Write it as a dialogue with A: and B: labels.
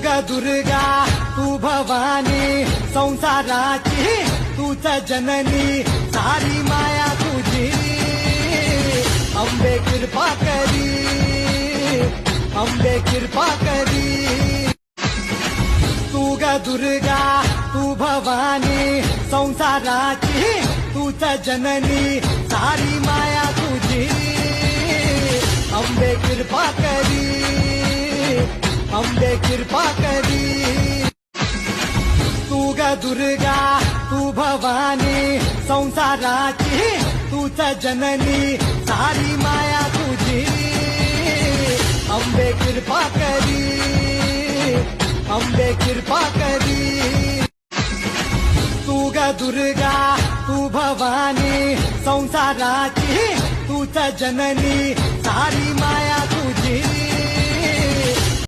A: ग दुर्गा तू भवानी संसाराची तूच जननी सारी माया तुझी अंबे कृपा करी अंबे कृपा करी तू ग दुर्गा तू भवानी संसाराची तूच जननी सारी माया तुझी अंबे कृपा करी अंबे कृपा करी तू ग दुर्गा तू भवानी संसाराची तूच जननी सारी माया तुझी अंबे कृपा करी अंबे कृपा करी तू ग दुर्गा तू भवानी संसाराची तूच जननी सारी माया